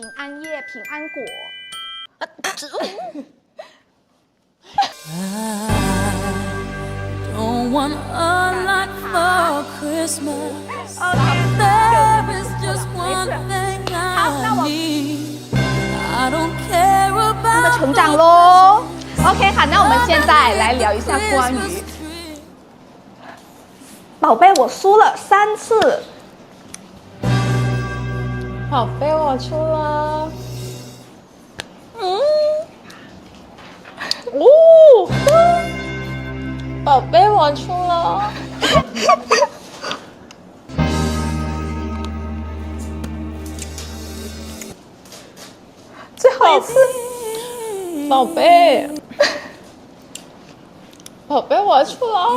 平安夜、平安果。Don't want a lot for Christmas. There is just one thing I need. I don't care 的 about 成长喽。OK， 好，那我们现在来聊一下关于宝贝，我输了3次。宝贝，我出了。宝贝，我出了。最后一次，宝贝，宝贝，我出了。